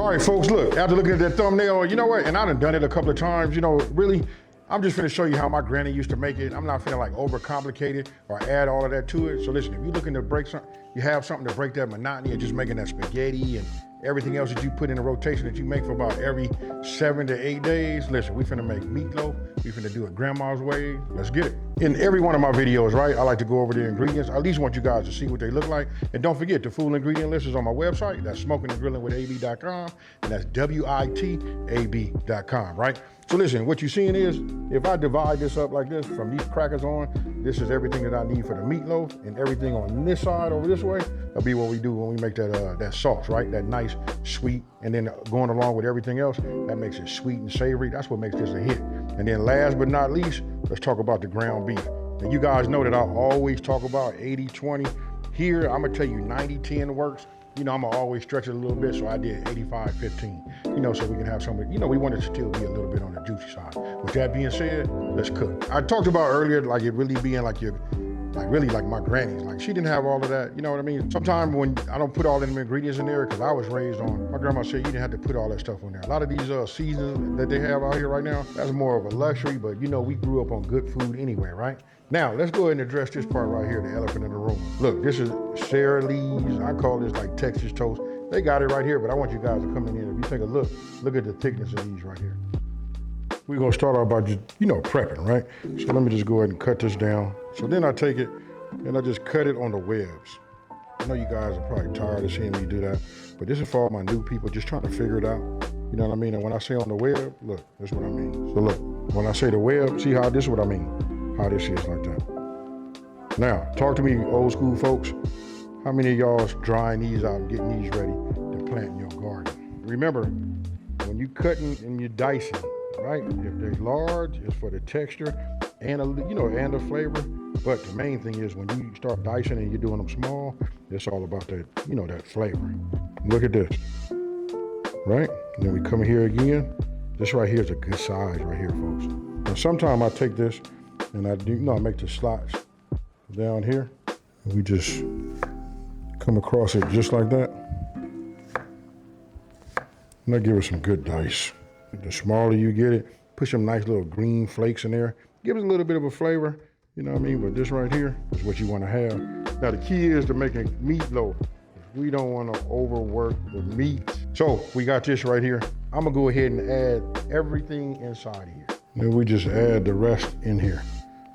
All right, folks, look, after looking at that thumbnail, you know what? And I done it a couple of times, you know, really, I'm just gonna show you how my granny used to make it. I'm not finna like overcomplicate it or add all of that to it. So listen, if you're looking to break something, you have something to break that monotony of just making that spaghetti and everything else that you put in a rotation that you make for about every 7 to 8 days. Listen, we finna make meatloaf. We finna do it grandma's way. Let's get it. In every one of my videos, right, I like to go over the ingredients. I at least want you guys to see what they look like. And don't forget, the full ingredient list is on my website. That's smokinandgrillinwithab.com. And that's WITAB.com, right? So listen, what you're seeing is, if I divide this up like this, from these crackers on, this is everything that I need for the meatloaf, and everything on this side over this way, that'll be what we do when we make that sauce, right? That nice, sweet, and then going along with everything else, that makes it sweet and savory. That's what makes this a hit. And then last but not least, let's talk about the ground beef. And you guys know that I always talk about 80-20. Here, I'm gonna tell you 90-10 works. You know, I'm gonna always stretch it a little bit, so I did 85-15. You know, so we can have some, you know, we want it to still be a little bit on the juicy side. With that being said, let's cook. I talked about earlier, like it really being like your, like really like my granny's. Like she didn't have all of that, you know what I mean? Sometimes when I don't put all them ingredients in there, because I was raised on, my grandma said you didn't have to put all that stuff on there. A lot of these seasons that they have out here right now, that's more of a luxury, but you know, we grew up on good food anyway, right? Now, let's go ahead and address this part right here, the elephant in the room. Look, this is Sara Lee's, I call this like Texas toast. They got it right here, but I want you guys to come in here. If you take a look at the thickness of these right here. We're gonna start off by just, you know, prepping, right? So let me just go ahead and cut this down. So then I take it and I just cut it on the webs. I know you guys are probably tired of seeing me do that, but this is for all my new people just trying to figure it out. You know what I mean? And when I say on the web, look, that's what I mean. So look, when I say the web, see how this is what I mean. How this is like that. Now, talk to me, old school folks. How many of y'all's drying these out and getting these ready to plant in your garden? Remember, when you cutting and you're dicing, right? If they're large, it's for the texture and and the flavor. But the main thing is when you start dicing and you're doing them small, it's all about that, you know, that flavor. Look at this, right? And then we come here again. This right here is a good size right here, folks. Now, sometimes I take this and I do, you know, I make the slots down here. And we just come across it just like that. And I give it some good dice. The smaller you get it, put some nice little green flakes in there. Give it a little bit of a flavor, you know what I mean? But this right here is what you want to have. Now the key is to making meatloaf. We don't want to overwork the meat. So we got this right here. I'm gonna go ahead and add everything inside here. Then we just add the rest in here.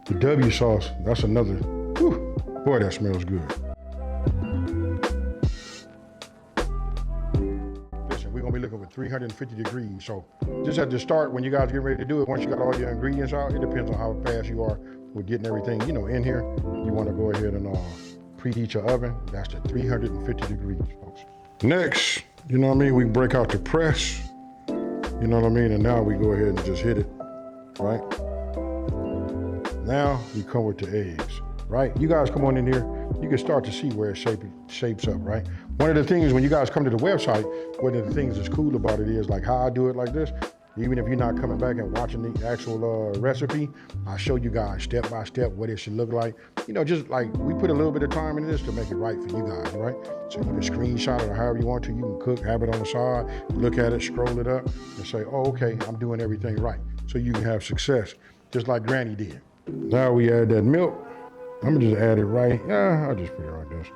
The W sauce, that's another, whew, boy, that smells good. Listen, we're gonna be looking for 350 degrees. So just at the start, when you guys get ready to do it, once you got all your ingredients out, it depends on how fast you are with getting everything, you know, in here. You wanna go ahead and preheat your oven. That's the 350 degrees, folks. Next, you know what I mean? We break out the press, you know what I mean? And now we go ahead and just hit it, right? Now we come with the eggs, right? You guys come on in here, you can start to see where it shapes up, right? One of the things when you guys come to the website, one of the things that's cool about it is like how I do it like this. Even if you're not coming back and watching the actual recipe, I show you guys step by step what it should look like. You know, just like we put a little bit of time into this to make it right for you guys, right? So you can screenshot it or however you want to. You can cook, have it on the side, look at it, scroll it up, and say, oh, okay, I'm doing everything right. So you can have success, just like Granny did. Now we add that milk. I'm gonna just add it right. Yeah, I'll just put it like this.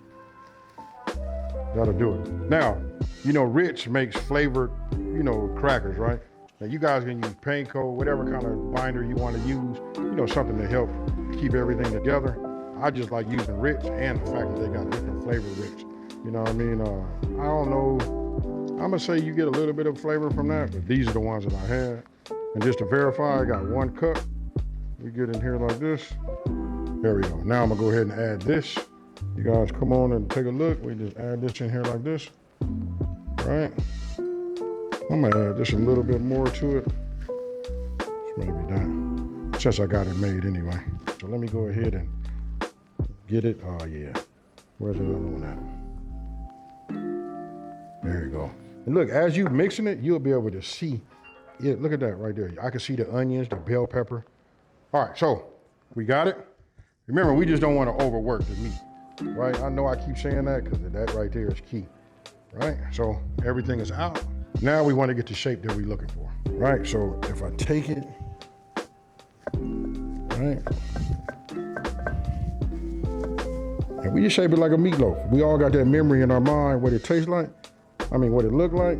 That'll do it. Now, you know, Rich makes flavored, you know, crackers, right? Now you guys can use panko, whatever kind of binder you want to use, you know, something to help keep everything together. I just like using Rich and the fact that they got different flavor Rich. You know what I mean? I don't know, I'm gonna say you get a little bit of flavor from that, but these are the ones that I had. And just to verify, I got 1 cup. We get in here like this. There we go. Now I'm gonna go ahead and add this. You guys come on and take a look. We just add this in here like this, right? I'm gonna add just a little bit more to it. This may be done, since I got it made anyway. So let me go ahead and get it. Oh yeah, where's the other one at? There you go. And look, as you mixing it, you'll be able to see it. Look at that right there. I can see the onions, the bell pepper. All right, so we got it. Remember, we just don't want to overwork the meat, right? I know I keep saying that because that right there is key, right? So everything is out. Now we want to get the shape that we're looking for, right? So if I take it, right, and we just shape it like a meatloaf. We all got that memory in our mind what it tastes like. I mean, what it looked like.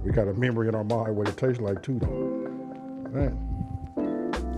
We got a memory in our mind what it tastes like too, though. Right.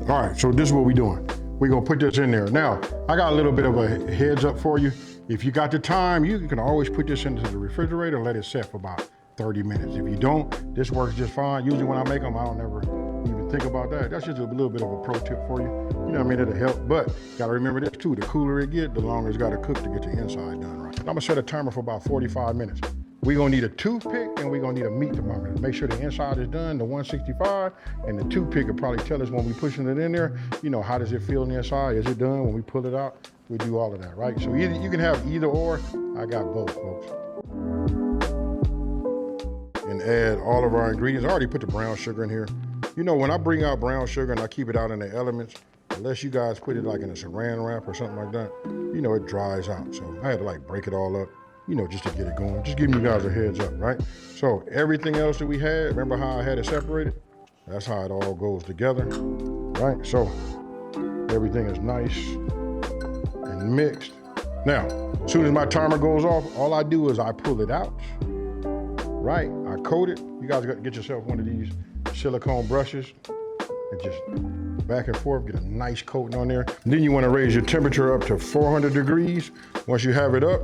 All right, so this is what we're doing. We're gonna put this in there. Now, I got a little bit of a heads up for you. If you got the time, you can always put this into the refrigerator and let it set for about 30 minutes. If you don't, this works just fine. Usually when I make them, I don't ever even think about that. That's just a little bit of a pro tip for you. You know what I mean? It'll help, but gotta remember this too. The cooler it gets, the longer it's gotta cook to get the inside done right. I'm gonna set a timer for about 45 minutes. We're gonna need a toothpick and we're gonna need a meat thermometer. Make sure the inside is done, the 165, and the toothpick will probably tell us when we're pushing it in there, you know, how does it feel on the inside? Is it done? When we pull it out, we do all of that, right? So either, you can have either or. I got both, folks. And add all of our ingredients. I already put the brown sugar in here. You know, when I bring out brown sugar and I keep it out in the elements, unless you guys put it like in a saran wrap or something like that, you know, it dries out. So I had to like break it all up, you know, just to get it going. Just giving you guys a heads up, right? So everything else that we had, remember how I had it separated? That's how it all goes together, right? So everything is nice and mixed. Now, as soon as my timer goes off, all I do is I pull it out, right? I coat it. You guys got to get yourself one of these silicone brushes and just back and forth, get a nice coating on there. And then you want to raise your temperature up to 400 degrees. Once you have it up,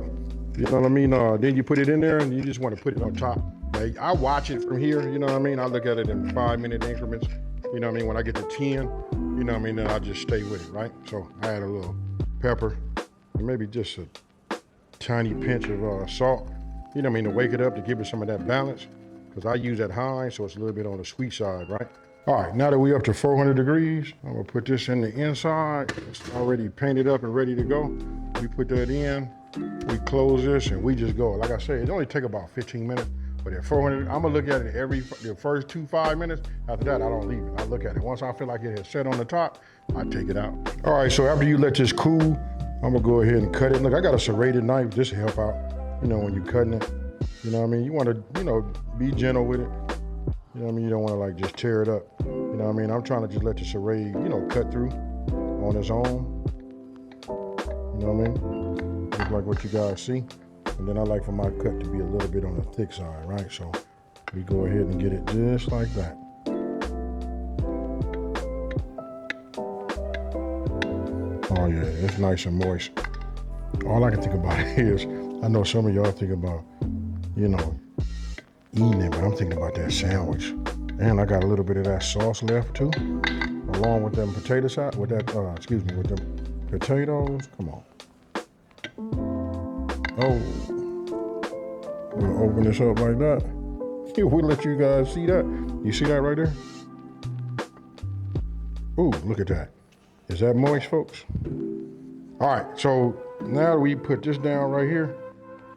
you know what I mean? Then you put it in there and you just want to put it on top. Now, I watch it from here, you know what I mean? I look at it in 5-minute increments. You know what I mean? When I get to 10, you know what I mean? Then I just stay with it, right? So I add a little pepper and maybe just a tiny pinch of salt, you know what I mean? To wake it up, to give it some of that balance. Because I use that Heinz, so it's a little bit on the sweet side, right? All right, now that we're up to 400 degrees, I'm gonna put this in the inside. It's already painted up and ready to go. We put that in, we close this, and we just go. Like I said, it only take about 15 minutes, but at 400, I'm gonna look at it the first 5 minutes. After that, I don't leave it. I look at it. Once I feel like it has set on the top, I take it out. All right, so after you let this cool, I'm gonna go ahead and cut it. Look, I got a serrated knife just to help out, you know, when you're cutting it. You know what I mean? You wanna, you know, be gentle with it. You know what I mean? You don't wanna like just tear it up. You know what I mean? I'm trying to just let the serrate, you know, cut through on its own. You know what I mean? Just like what you guys see. And then I like for my cut to be a little bit on the thick side, right? So we go ahead and get it just like that. Oh yeah, it's nice and moist. All I can think about is, I know some of y'all think about, you know, eating it, but I'm thinking about that sandwich. And I got a little bit of that sauce left too, along with them potatoes, with them potatoes. Come on. Oh, we'll open this up like that. We'll let you guys see that. You see that right there? Ooh, look at that. Is that moist, folks? All right, so now we put this down right here.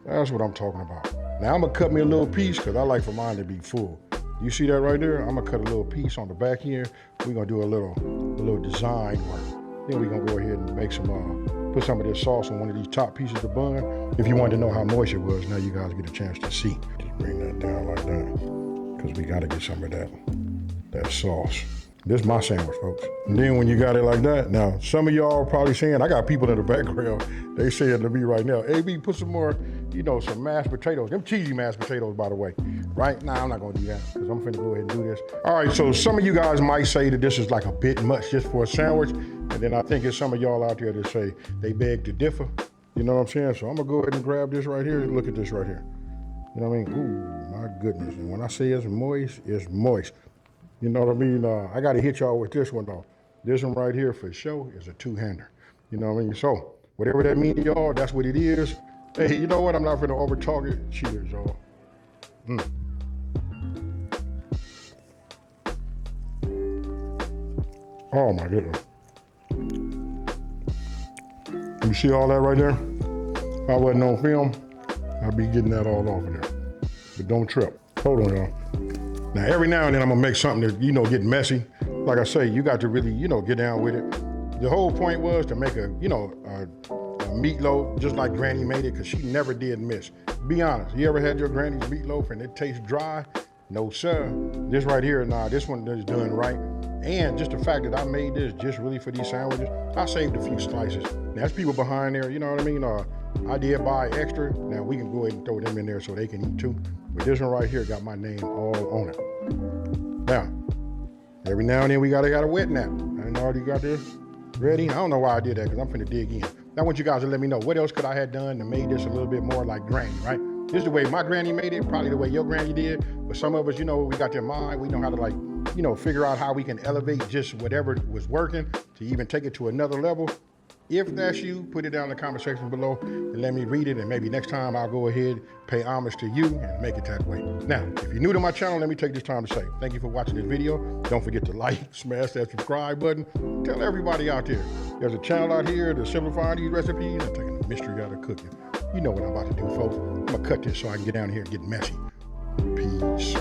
That's what I'm talking about. Now I'm gonna cut me a little piece because I like for mine to be full. You see that right there? I'm gonna cut a little piece on the back here. We're gonna do a little design work. Then we're gonna go ahead and make some, put some of this sauce on one of these top pieces of bun. If you wanted to know how moist it was, now you guys get a chance to see. Just bring that down like that, because we gotta get some of that sauce. This is my sandwich, folks. And then when you got it like that, now some of y'all are probably saying, I got people in the background, they saying to me right now, AB, put some more, you know, some mashed potatoes. Them cheesy mashed potatoes, by the way, right? Nah, I'm not gonna do that, because I'm finna go ahead and do this. All right, so some of you guys might say that this is like a bit much just for a sandwich, and then I think it's some of y'all out there that say they beg to differ. You know what I'm saying? So I'm gonna go ahead and grab this right here and look at this right here. You know what I mean? Ooh, my goodness. And when I say it's moist, it's moist. You know what I mean? I got to hit y'all with this one, though. This one right here, for sure, is a two-hander. You know what I mean? So, whatever that means to y'all, that's what it is. Hey, you know what? I'm not going to over-talk it. Cheers, y'all. Oh, my goodness. You see all that right there? If I wasn't on film, I'd be getting that all off of there. But don't trip. Hold on, y'all. Now, every now and then I'm gonna make something that, you know, get messy. Like I say, you got to really, you know, get down with it. The whole point was to make a meatloaf just like Granny made it, because she never did miss. Be honest, you ever had your granny's meatloaf and it tastes dry? No sir. This right here, nah, this one is done right. And just the fact that I made this just really for these sandwiches, I saved a few slices. Now, there's people behind there, you know what I mean? I did buy extra. Now we can go ahead and throw them in there so they can eat too. But this one right here got my name all on it. Now, every now and then we gotta wet nap. I already got this ready. I don't know why I did that, because I'm finna dig in. I want you guys to let me know what else could I have done to make this a little bit more like granny, right? This is the way my granny made it, probably the way your granny did. But some of us, you know, we got their mind. We know how to, like, you know, figure out how we can elevate just whatever was working to even take it to another level. If that's you, put it down in the comment section below and let me read it. And maybe next time I'll go ahead, pay homage to you and make it that way. Now, if you're new to my channel, let me take this time to say thank you for watching this video. Don't forget to like, smash that subscribe button. Tell everybody out there, there's a channel out here to simplify these recipes and taking the mystery out of cooking. You know what I'm about to do, folks. I'm gonna cut this so I can get down here and get messy. Peace.